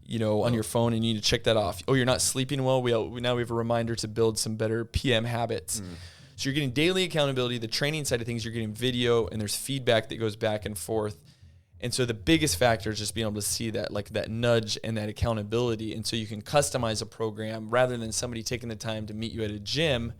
on your phone, and you need to check that off. Oh, you're not sleeping well. Now we have a reminder to build some better PM habits. So you're getting daily accountability. The training side of things, you're getting video, and there's feedback that goes back and forth. And so the biggest factor is just being able to see that, like, that nudge and that accountability. And so you can customize a program rather than somebody taking the time to meet you at a gym.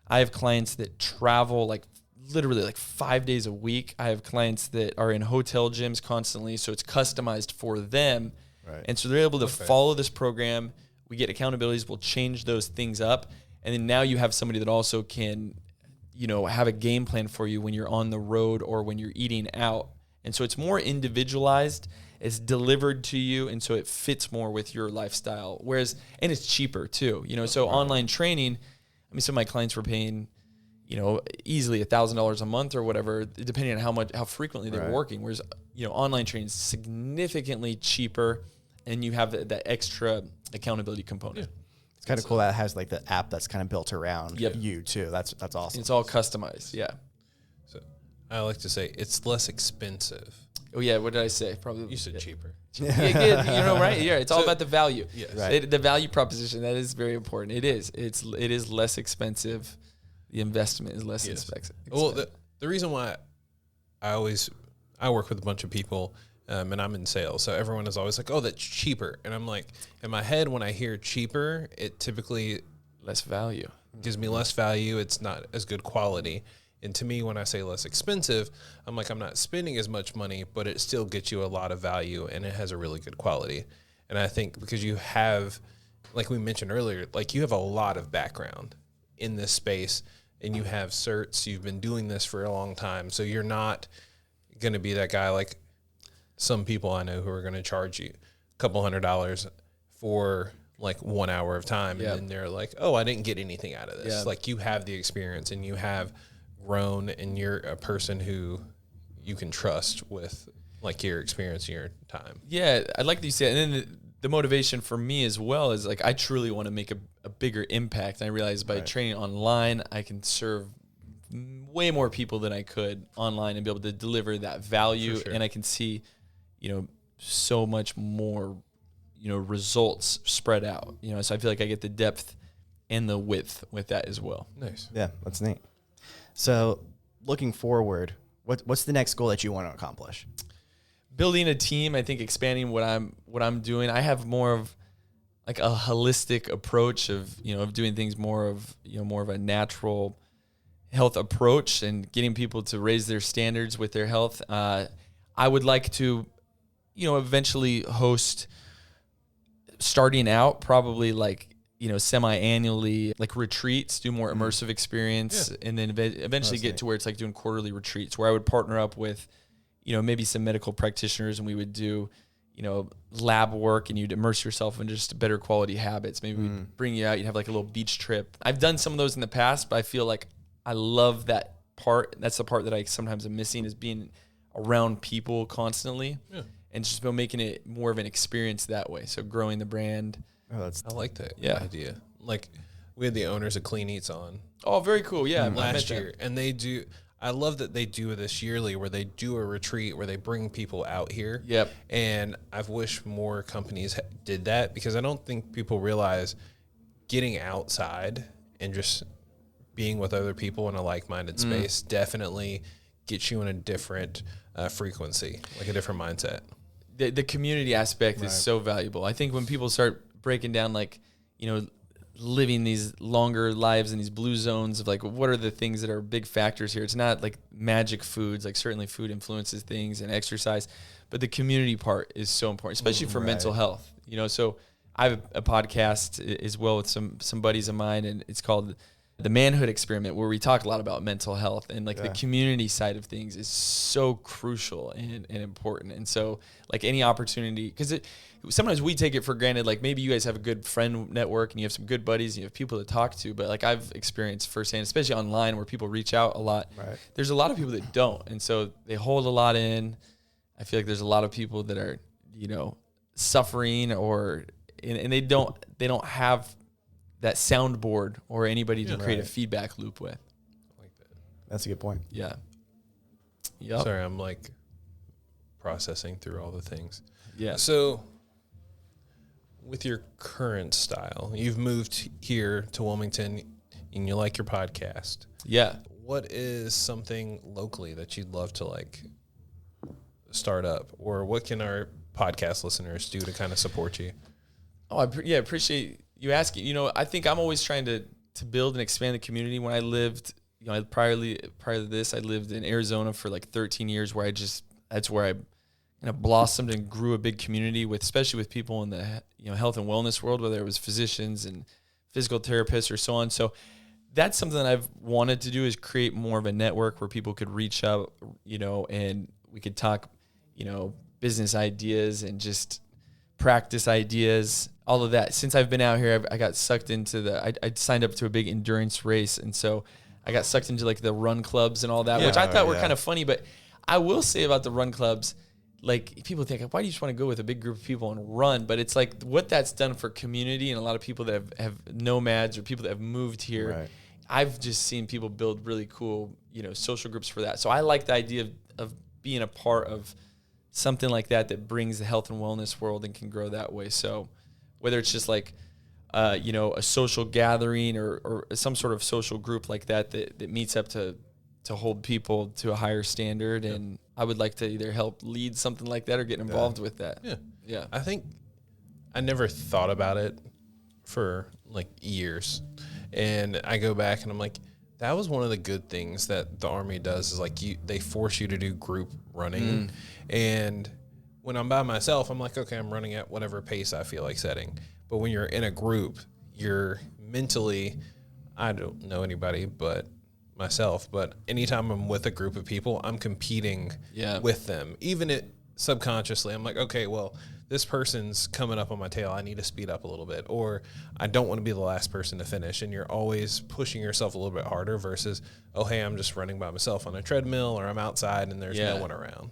I have clients that travel like literally like 5 days a week. I have clients that are in hotel gyms constantly. So it's customized for them. Right. And so they're able to follow this program we get accountabilities, we'll change those things up. And then now you have somebody that also can, have a game plan for you when you're on the road or when you're eating out. And so it's more individualized, it's delivered to you, and so it fits more with your lifestyle. And it's cheaper too, so online training, some of my clients were paying, easily $1,000 a month or whatever, depending on how frequently they were working. Whereas, online training is significantly cheaper, and you have that extra accountability component. Yeah. It's kind of cool that it has like the app that's kind of built around you too. That's awesome. It's all customized. Yeah. So I like to say it's less expensive. Oh yeah. What did I say? Probably you said cheaper. Yeah, good. Right? Yeah. It's all about the value. Yes. Right. The value proposition, that is very important. It is less expensive. The investment is less expensive. Well, the reason why I work with a bunch of people, and I'm in sales, so everyone is always like, "Oh, that's cheaper," and I'm like, in my head, when I hear cheaper, it typically less value gives me less value. It's not as good quality, and to me, when I say less expensive, I'm like, I'm not spending as much money, but it still gets you a lot of value, and it has a really good quality. And I think because you have, like we mentioned earlier, like you have a lot of background in this space, and you have certs, you've been doing this for a long time, so you're not going to be that guy like some people I know who are going to charge you a couple $100 for like 1 hour of time. And then they're like, oh, I didn't get anything out of this. Yeah. Like you have the experience and you have grown, and you're a person who you can trust with like your experience and your time. Yeah. I like that you say it. And then the motivation for me as well is like, I truly want to make a bigger impact. And I realize by training online, I can serve way more people than I could online and be able to deliver that value. For sure. And I can see, so much more, results spread out, so I feel like I get the depth and the width with that as well. Nice. Yeah, that's neat. So looking forward, what's the next goal that you want to accomplish? Building a team, I think expanding what I'm doing. I have more of like a holistic approach of doing things more of a natural health approach and getting people to raise their standards with their health. I would like to, eventually host, starting out probably like, semi-annually, like retreats, do more immersive experience, and then eventually get to where it's like doing quarterly retreats where I would partner up with, maybe some medical practitioners, and we would do, lab work, and you'd immerse yourself in just better quality habits. Maybe we'd bring you out, you'd have like a little beach trip. I've done some of those in the past, but I feel like I love that part. That's the part that I sometimes am missing, is being around people constantly and just making it more of an experience that way. So growing the brand. Oh, I like that idea. Like we had the owners of Clean Eats on. Oh, very cool. Yeah. Last year. And I love that they do this yearly where they do a retreat where they bring people out here. Yep. And I've wished more companies did that, because I don't think people realize getting outside and just being with other people in a like-minded space definitely gets you in a different frequency, like a different mindset. The community aspect is so valuable. I think when people start breaking down, like, living these longer lives in these blue zones of like, what are the things that are big factors here? It's not like magic foods, like certainly food influences things and exercise, but the community part is so important, especially for mental health. So I have a podcast as well with some buddies of mine, and it's called The Manhood Experiment, where we talk a lot about mental health, and like the community side of things is so crucial and important. And so like any opportunity, because sometimes we take it for granted, like maybe you guys have a good friend network and you have some good buddies and you have people to talk to, but like I've experienced firsthand, especially online where people reach out a lot, there's a lot of people that don't. And so they hold a lot in. I feel like there's a lot of people that are, suffering and they don't have that soundboard or anybody to create a feedback loop with. I like that. That's a good point. Yeah. Yep. Sorry, I'm like processing through all the things. Yeah. So with your current style, you've moved here to Wilmington and you like your podcast. Yeah. What is something locally that you'd love to like start up, or what can our podcast listeners do to kind of support you? Oh, appreciate you asking. I think I'm always trying to build and expand the community. When I lived, prior to this, I lived in Arizona for like 13 years, where that's where I and it blossomed and grew a big community with, especially with people in the health and wellness world, whether it was physicians and physical therapists or so on. So that's something that I've wanted to do, is create more of a network where people could reach out, and we could talk, business ideas and just practice ideas, all of that. Since I've been out here, I got sucked into I signed up to a big endurance race. And so I got sucked into like the run clubs and all that, which I thought were kind of funny. But I will say about the run clubs, like people think, why do you just want to go with a big group of people and run? But it's like what that's done for community and a lot of people that have nomads or people that have moved here. Right. I've just seen people build really cool, social groups for that. So I like the idea of being a part of something like that brings the health and wellness world and can grow that way. So whether it's just like, a social gathering or some sort of social group like that meets up to hold people to a higher standard. Yeah. And I would like to either help lead something like that or get involved with that. Yeah. Yeah. I think I never thought about it for like years. And I go back and I'm like, that was one of the good things that the Army does, is like they force you to do group running. And when I'm by myself, I'm like, okay, I'm running at whatever pace I feel like setting. But when you're in a group, you're mentally, I don't know anybody but myself, but anytime I'm with a group of people, I'm competing with them. Even subconsciously, I'm like, okay, well, this person's coming up on my tail. I need to speed up a little bit, or I don't want to be the last person to finish. And you're always pushing yourself a little bit harder versus, oh, hey, I'm just running by myself on a treadmill, or I'm outside and there's no one around.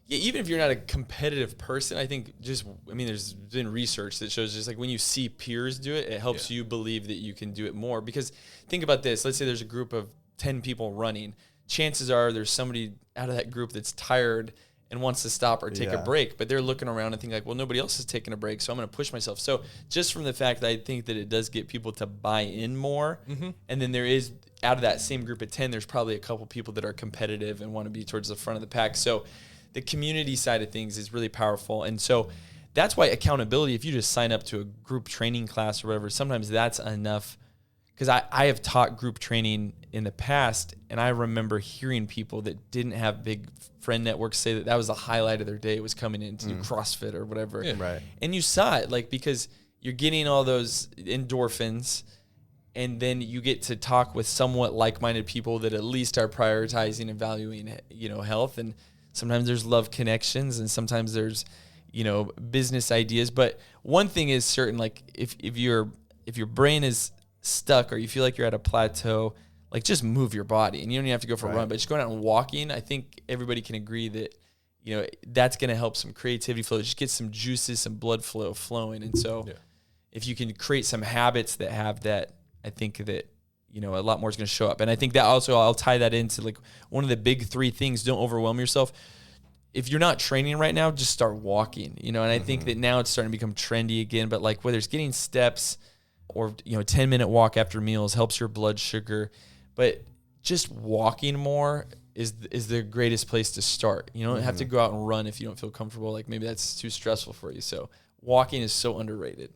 Yeah, even if you're not a competitive person, I think there's been research that shows just like when you see peers do it, it helps you believe that you can do it more. Because think about this. Let's say there's a group of 10 people running. Chances are there's somebody out of that group that's tired and wants to stop or take a break, but they're looking around and think like, well, nobody else is taking a break, so I'm going to push myself. So just from the fact that I think that it does get people to buy in more, and then there is, out of that same group of 10, there's probably a couple people that are competitive and want to be towards the front of the pack. So the community side of things is really powerful. And so that's why accountability, if you just sign up to a group training class or whatever, sometimes that's enough. Because I have taught group training in the past, and I remember hearing people that didn't have big friend networks say that was the highlight of their day, was coming in to do CrossFit or whatever. Yeah. Right. And you saw it, like, because you're getting all those endorphins, and then you get to talk with somewhat like-minded people that at least are prioritizing and valuing, health. And sometimes there's love connections, and sometimes there's, business ideas. But one thing is certain, like if your brain is stuck or you feel like you're at a plateau, like just move your body, and you don't even have to go for a run, but just going out and walking, I think everybody can agree that, that's going to help some creativity flow. Just get some juices, some blood flow flowing. And so if you can create some habits that have that, I think that, a lot more is going to show up. And I think that also, I'll tie that into like one of the big 3 things. Don't overwhelm yourself. If you're not training right now, just start walking, and I think that now it's starting to become trendy again, but like whether it's getting steps or, 10-minute walk after meals helps your blood sugar, but just walking more is the greatest place to start. You don't have to go out and run if you don't feel comfortable. Like maybe that's too stressful for you. So walking is so underrated.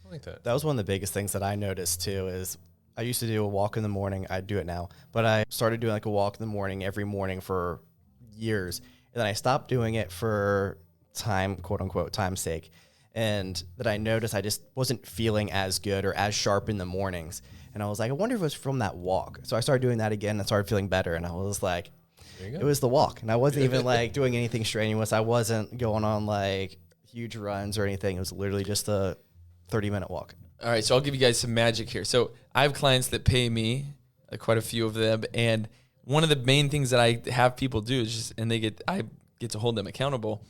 I like that. That was one of the biggest things that I noticed too, is I used to do a walk in the morning. I do it now, but I started doing like a walk in the morning every morning for years. And then I stopped doing it for time, quote unquote, time's sake. And that I noticed I just wasn't feeling as good or as sharp in the mornings. And I was like, I wonder if it was from that walk. So I started doing that again and started feeling better. And I was like, it was the walk. And I wasn't even like doing anything strenuous. I wasn't going on like huge runs or anything. It was literally just a 30-minute walk. All right. So I'll give you guys some magic here. So I have clients that pay me, quite a few of them. And one of the main things that I have people do is just, and I get to hold them accountable,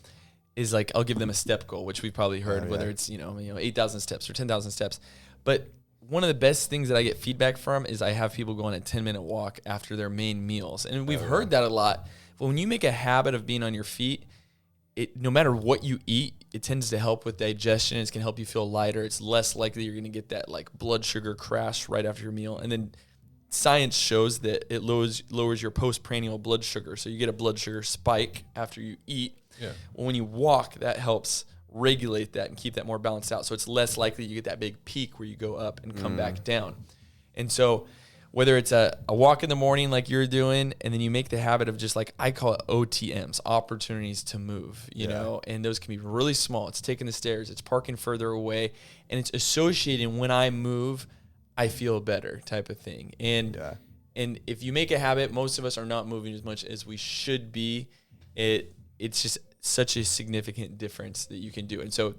is like I'll give them a step goal, which we've probably heard, whether it's 8,000 steps or 10,000 steps. But one of the best things that I get feedback from is I have people go on a 10-minute walk after their main meals, and we've heard that a lot. But when you make a habit of being on your feet, no matter what you eat, it tends to help with digestion. It can help you feel lighter. It's less likely you're going to get that like blood sugar crash right after your meal, and then science shows that it lowers your postprandial blood sugar, so you get a blood sugar spike after you eat. Yeah. Well, when you walk, that helps regulate that and keep that more balanced out. So it's less likely you get that big peak where you go up and come back down. And so whether it's a walk in the morning like you're doing, and then you make the habit of just like, I call it OTMs, opportunities to move, you know, and those can be really small. It's taking the stairs, it's parking further away, and it's associating when I move, I feel better type of thing. And if you make a habit, most of us are not moving as much as we should be. It's just such a significant difference that you can do. And so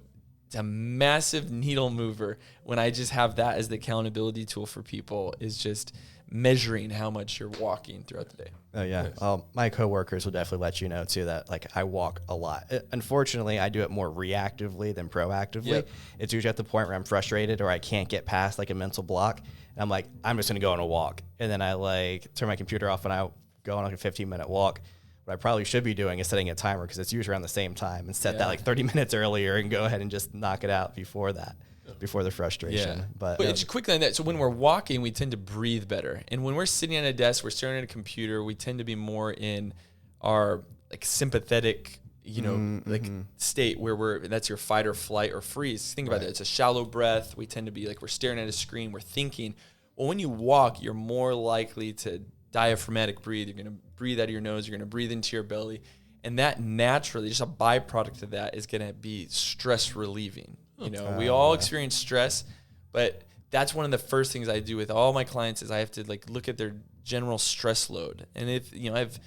it's a massive needle mover when I just have that as the accountability tool for people, is just measuring how much you're walking throughout the day. Oh yeah. Nice. My coworkers will definitely let you know too that like I walk a lot. Unfortunately, I do it more reactively than proactively. Yep. It's usually at the point where I'm frustrated or I can't get past like a mental block. And I'm like, I'm just going to go on a walk. And then I like turn my computer off and I go on like a 15-minute walk. What I probably should be doing is setting a timer, because it's usually around the same time, and set that like 30 minutes earlier and go ahead and just knock it out before that, before the frustration. Yeah. But it's quickly on that. So when we're walking, we tend to breathe better. And when we're sitting at a desk, we're staring at a computer, we tend to be more in our like sympathetic, you know, like state where that's your fight or flight or freeze. Think about that. It's a shallow breath. We tend to be like, we're staring at a screen, we're thinking. Well, when you walk, you're more likely to diaphragmatic breathe. You're going to breathe out of your nose. You're going to breathe into your belly. And that naturally, just a byproduct of that, is going to be stress relieving. You know, we all experience stress, but that's one of the first things I do with all my clients is I have to like look at their general stress load. And if, you know, I have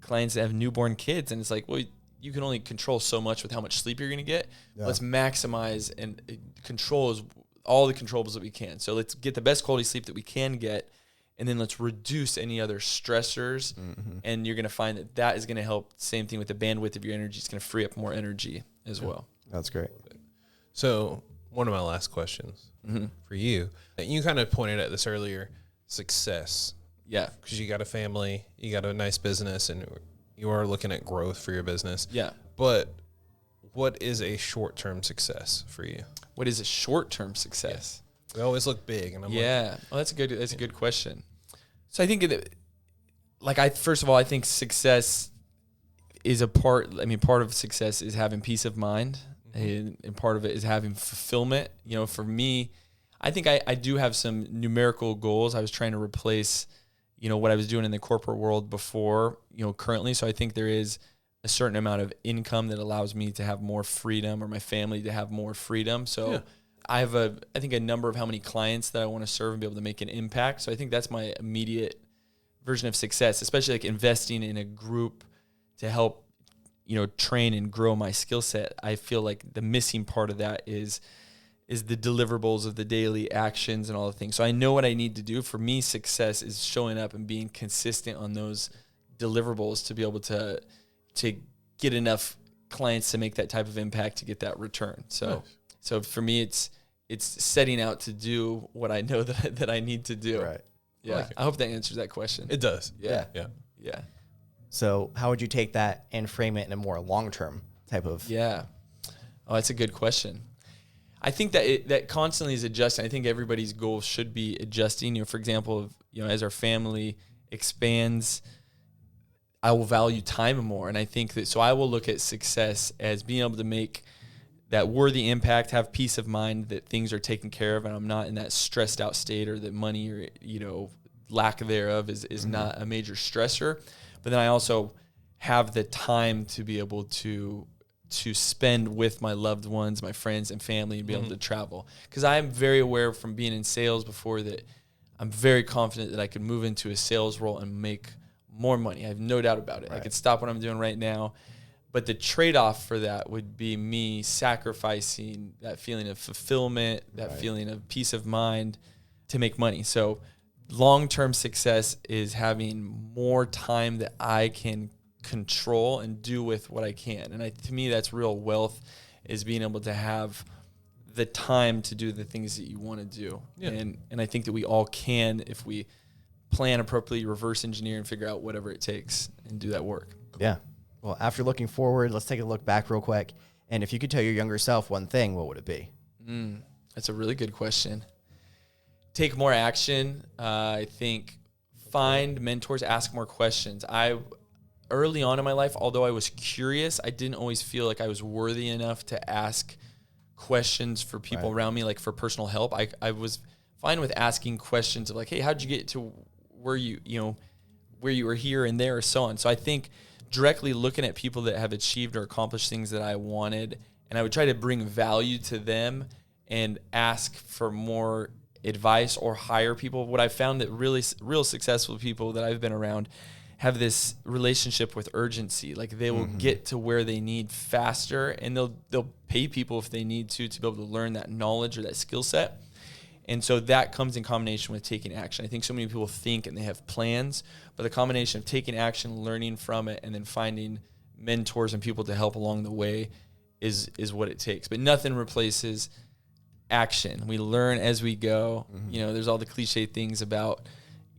clients that have newborn kids, and it's like, well, you can only control so much with how much sleep you're going to get. Yeah. Let's maximize and control all the controllables that we can. So let's get the best quality sleep that we can get. And then let's reduce any other stressors. And you're going to find that that is going to help. Same thing with the bandwidth of your energy. It's going to free up more energy as well. That's great. So one of my last questions for you, you kind of pointed at this earlier, success. Yeah. Because you got a family, you got a nice business, and you are looking at growth for your business. Yeah. But what is a short-term success for you? What is a short-term success? We always look big, and I'm like, well, that's a good question. So I think first of all, I think success is part of success is having peace of mind, and part of it is having fulfillment. You know, for me, I think I do have some numerical goals. I was trying to replace, you know, what I was doing in the corporate world before, you know, currently. So I think there is a certain amount of income that allows me to have more freedom, or my family to have more freedom. So I have I think a number of how many clients that I want to serve and be able to make an impact. So I think that's my immediate version of success, especially like investing in a group to help, you know, train and grow my skill set. I feel like the missing part of that is the deliverables of the daily actions and all the things. So I know what I need to do. For me, success is showing up and being consistent on those deliverables to be able to get enough clients to make that type of impact to get that return. So So for me, it's setting out to do what I know that I need to do. Right. Yeah. I hope that answers that question. It does. Yeah. So how would you take that and frame it in a more long-term type of? Yeah. Oh, that's a good question. I think that that constantly is adjusting. I think everybody's goals should be adjusting. You know, for example, as our family expands, I will value time more. And I think that, so I will look at success as being able to make that worthy impact, have peace of mind that things are taken care of, and I'm not in that stressed out state, or that money or, you know, lack thereof is not a major stressor. But then I also have the time to be able to spend with my loved ones, my friends and family, and be able to travel. Because I am very aware from being in sales before that I'm very confident that I could move into a sales role and make more money. I have no doubt about it. Right. I could stop what I'm doing right now. But the trade-off for that would be me sacrificing that feeling of fulfillment, that feeling of peace of mind to make money. So long-term success is having more time that I can control and do with what I can. And to me, that's real wealth, is being able to have the time to do the things that you want to do. Yeah. And I think that we all can, if we plan appropriately, reverse engineer, and figure out whatever it takes and do that work. Yeah. Well, after looking forward, let's take a look back real quick. And if you could tell your younger self one thing, what would it be? That's a really good question. Take more action. I think find mentors, ask more questions. Early on in my life, although I was curious, I didn't always feel like I was worthy enough to ask questions for people around me, like for personal help. I was fine with asking questions of like, hey, how'd you get to where where you were here and there, or so on. So I think directly looking at people that have achieved or accomplished things that I wanted, and I would try to bring value to them and ask for more advice or hire people. What I found that real successful people that I've been around have this relationship with urgency. Like they will get to where they need faster, and they'll pay people if they need to be able to learn that knowledge or that skill set. And so that comes in combination with taking action. I think so many people think and they have plans, but the combination of taking action, learning from it, and then finding mentors and people to help along the way is what it takes. But nothing replaces action. We learn as we go. There's all the cliche things about,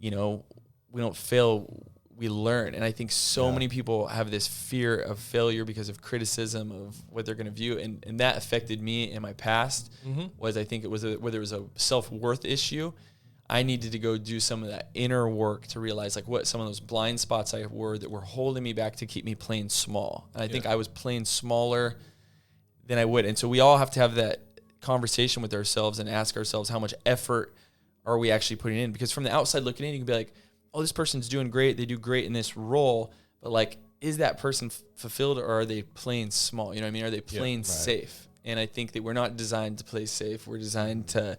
we don't fail, we learn. And I think so many people have this fear of failure because of criticism of what they're going to view. And that affected me in my past. Was I think it was whether it was a self-worth issue. I needed to go do some of that inner work to realize like what some of those blind spots that were holding me back to keep me playing small. And I think I was playing smaller than I would. And so we all have to have that conversation with ourselves and ask ourselves, how much effort are we actually putting in? Because from the outside looking in, you can be like, oh, this person's doing great. They do great in this role. But like, is that person fulfilled, or are they playing small? You know what I mean? Are they playing safe? And I think that we're not designed to play safe. We're designed to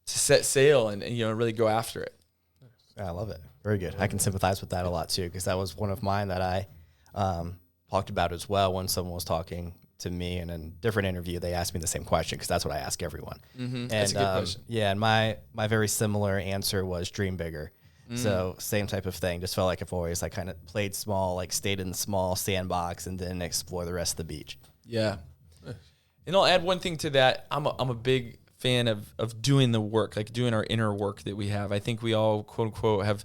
set sail and really go after it. I love it. Very good. I can sympathize with that a lot too, because that was one of mine that I talked about as well when someone was talking to me in a different interview. They asked me the same question, because that's what I ask everyone. And that's a good question. Yeah, and my very similar answer was dream bigger. So same type of thing. Just felt like I've always like kind of played small, like stayed in the small sandbox and didn't explore the rest of the beach. Yeah. And I'll add one thing to that. I'm a big fan of doing the work, like doing our inner work that we have. I think we all, quote unquote, have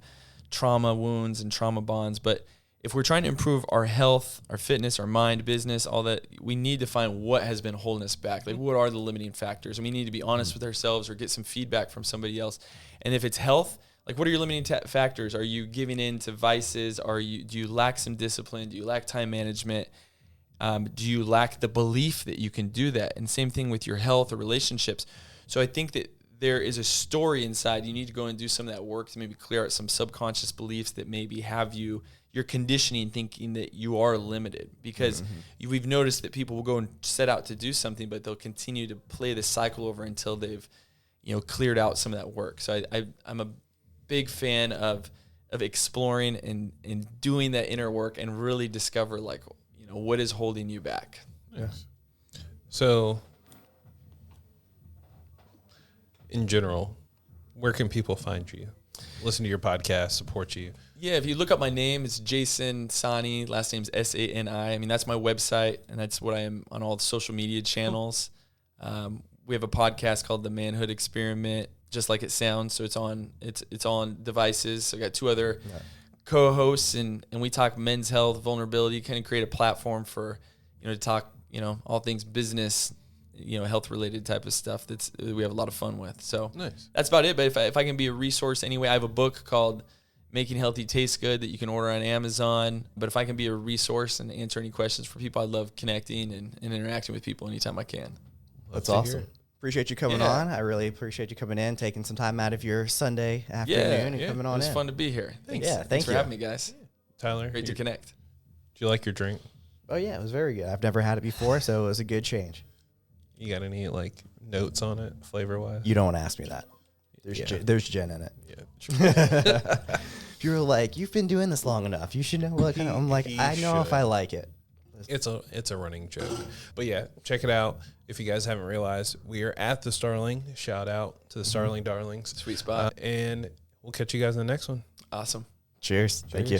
trauma wounds and trauma bonds. But if we're trying to improve our health, our fitness, our mind, business, all that, we need to find what has been holding us back. Like, what are the limiting factors? And we need to be honest with ourselves or get some feedback from somebody else. And if it's health, like, what are your limiting factors? Are you giving in to vices? Do you lack some discipline? Do you lack time management? Do you lack the belief that you can do that? And same thing with your health or relationships. So I think that there is a story inside. You need to go and do some of that work to maybe clear out some subconscious beliefs that maybe have you're conditioning thinking that you are limited, because we've noticed that people will go and set out to do something, but they'll continue to play this cycle over until they've, cleared out some of that work. So I'm a big fan of exploring and doing that inner work and really discover what is holding you back. Yes. So in general, where can people find you? Listen to your podcast, support you? Yeah, if you look up my name, it's Jason Sani. Last name's Sani. I mean, that's my website, and that's what I am on all the social media channels. We have a podcast called The Manhood Experiment, just like it sounds. So it's on devices. So I got two other co-hosts, and we talk men's health, vulnerability, kind of create a platform for, to talk, all things business, health related type of stuff that we have a lot of fun with. So that's about it. But if I can be a resource anyway, I have a book called Making Healthy Taste Good that you can order on Amazon. But if I can be a resource and answer any questions for people, I love connecting and interacting with people anytime I can. That's awesome. Appreciate you coming on. I really appreciate you coming in, taking some time out of your Sunday afternoon and coming on in. It was fun to be here. Thanks. Thanks for having me, guys. Tyler, Great to connect. Do you like your drink? Oh, yeah, it was very good. I've never had it before, so it was a good change. You got any notes on it, flavor-wise? You don't want to ask me that. There's gin in it. Yeah. You're like, you've been doing this long enough. You should know what kind of. I'm like, I know if I like it. It's a running joke. But yeah, check it out. If you guys haven't realized, we are at the Starling. Shout out to the Starling Darlings. Sweet spot. And we'll catch you guys in the next one. Awesome. Cheers. Thank you.